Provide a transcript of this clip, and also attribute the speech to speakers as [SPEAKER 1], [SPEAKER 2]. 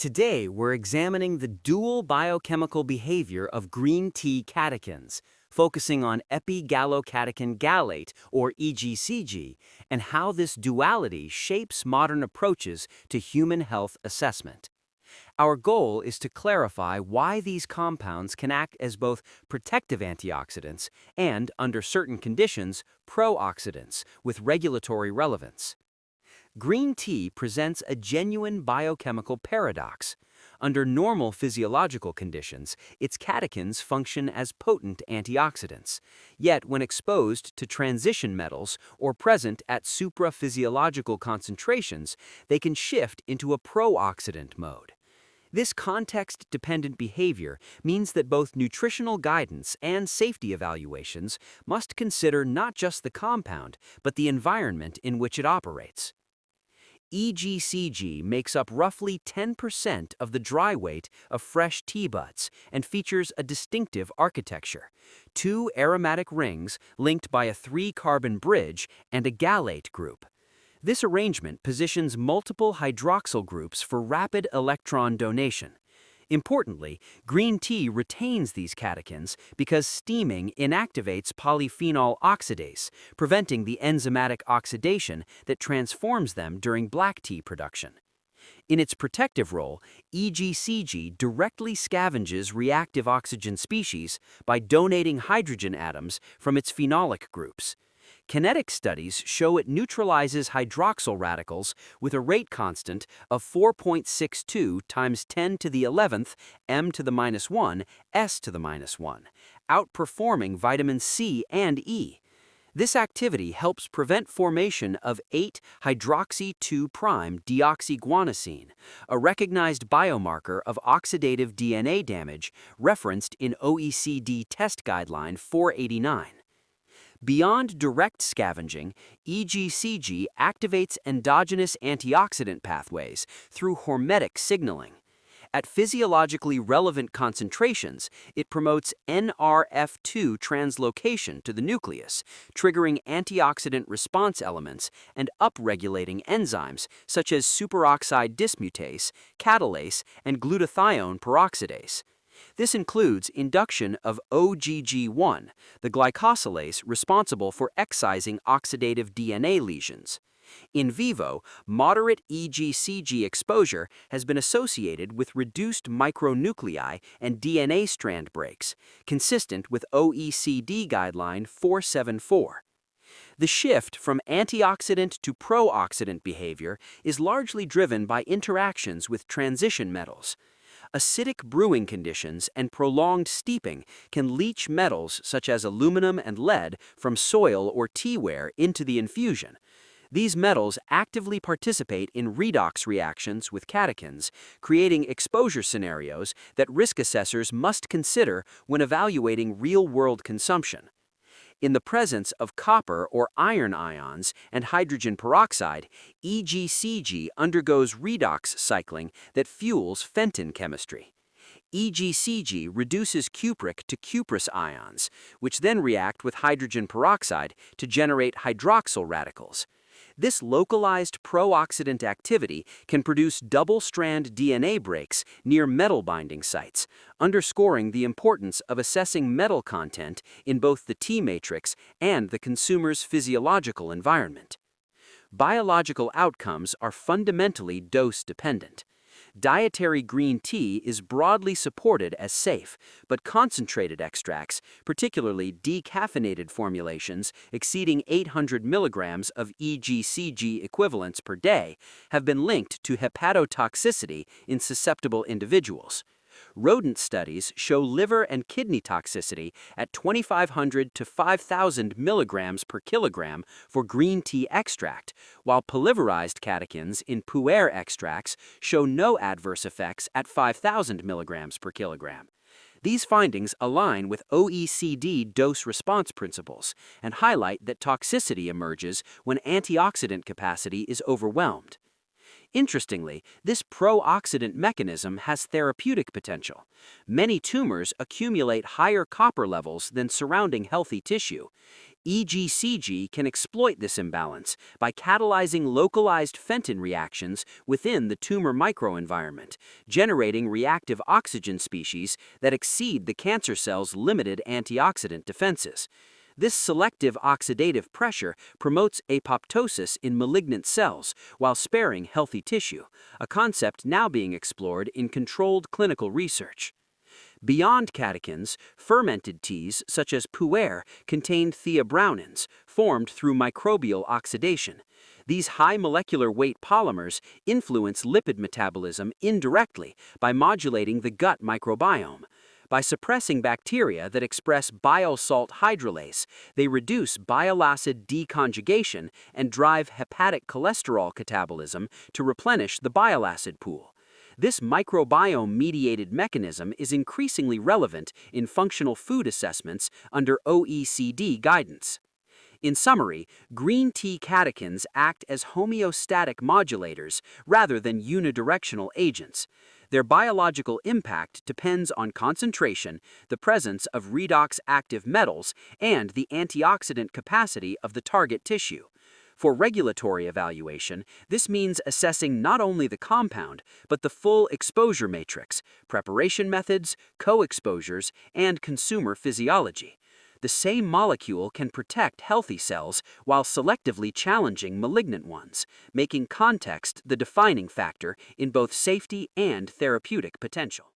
[SPEAKER 1] Today, we're examining the dual biochemical behavior of green tea catechins, focusing on epigallocatechin gallate, or EGCG, and how this duality shapes modern approaches to human health assessment. Our goal is to clarify why these compounds can act as both protective antioxidants and, under certain conditions, pro-oxidants with regulatory relevance. Green tea presents a genuine biochemical paradox. Under normal physiological conditions, its catechins function as potent antioxidants. Yet, when exposed to transition metals or present at supraphysiological concentrations, they can shift into a pro-oxidant mode. This context-dependent behavior means that both nutritional guidance and safety evaluations must consider not just the compound, but the environment in which it operates. EGCG makes up roughly 10% of the dry weight of fresh tea buds and features a distinctive architecture: two aromatic rings linked by a three-carbon bridge and a gallate group. This arrangement positions multiple hydroxyl groups for rapid electron donation. Importantly, green tea retains these catechins because steaming inactivates polyphenol oxidase, preventing the enzymatic oxidation that transforms them during black tea production. In its protective role, EGCG directly scavenges reactive oxygen species by donating hydrogen atoms from its phenolic groups. Kinetic studies show it neutralizes hydroxyl radicals with a rate constant of 4.62 times 10 to the 11th m to the minus 1 s to the minus 1, outperforming vitamin C and E. This activity helps prevent formation of 8-hydroxy-2'-deoxyguanosine, a recognized biomarker of oxidative DNA damage referenced in OECD Test Guideline 489. Beyond direct scavenging, EGCG activates endogenous antioxidant pathways through hormetic signaling. At physiologically relevant concentrations, it promotes NRF2 translocation to the nucleus, triggering antioxidant response elements and upregulating enzymes such as superoxide dismutase, catalase, and glutathione peroxidase. This includes induction of OGG1, the glycosylase responsible for excising oxidative DNA lesions. In vivo, moderate EGCG exposure has been associated with reduced micronuclei and DNA strand breaks, consistent with OECD Guideline 474. The shift from antioxidant to pro-oxidant behavior is largely driven by interactions with transition metals. Acidic brewing conditions and prolonged steeping can leach metals such as aluminum and lead from soil or teaware into the infusion. These metals actively participate in redox reactions with catechins, creating exposure scenarios that risk assessors must consider when evaluating real-world consumption. In the presence of copper or iron ions and hydrogen peroxide, EGCG undergoes redox cycling that fuels Fenton chemistry. EGCG reduces cupric to cuprous ions, which then react with hydrogen peroxide to generate hydroxyl radicals. This localized pro-oxidant activity can produce double-strand DNA breaks near metal binding sites, underscoring the importance of assessing metal content in both the tea matrix and the consumer's physiological environment. Biological outcomes are fundamentally dose-dependent. Dietary green tea is broadly supported as safe, but concentrated extracts, particularly decaffeinated formulations exceeding 800 milligrams of EGCG equivalents per day, have been linked to hepatotoxicity in susceptible individuals. Rodent studies show liver and kidney toxicity at 2,500 to 5,000 milligrams per kilogram for green tea extract, while polymerized catechins in pu'er extracts show no adverse effects at 5,000 milligrams per kilogram. These findings align with OECD dose-response principles and highlight that toxicity emerges when antioxidant capacity is overwhelmed. Interestingly, this pro-oxidant mechanism has therapeutic potential. Many tumors accumulate higher copper levels than surrounding healthy tissue. EGCG can exploit this imbalance by catalyzing localized Fenton reactions within the tumor microenvironment, generating reactive oxygen species that exceed the cancer cell's limited antioxidant defenses. This selective oxidative pressure promotes apoptosis in malignant cells while sparing healthy tissue, a concept now being explored in controlled clinical research. Beyond catechins, fermented teas such as pu'er contain theobrownins, formed through microbial oxidation. These high molecular weight polymers influence lipid metabolism indirectly by modulating the gut microbiome. By suppressing bacteria that express bile salt hydrolase, they reduce bile acid deconjugation and drive hepatic cholesterol catabolism to replenish the bile acid pool. This microbiome-mediated mechanism is increasingly relevant in functional food assessments under OECD guidance. In summary, green tea catechins act as homeostatic modulators rather than unidirectional agents. Their biological impact depends on concentration, the presence of redox active metals, and the antioxidant capacity of the target tissue. For regulatory evaluation, this means assessing not only the compound, but the full exposure matrix, preparation methods, co-exposures, and consumer physiology. The same molecule can protect healthy cells while selectively challenging malignant ones, making context the defining factor in both safety and therapeutic potential.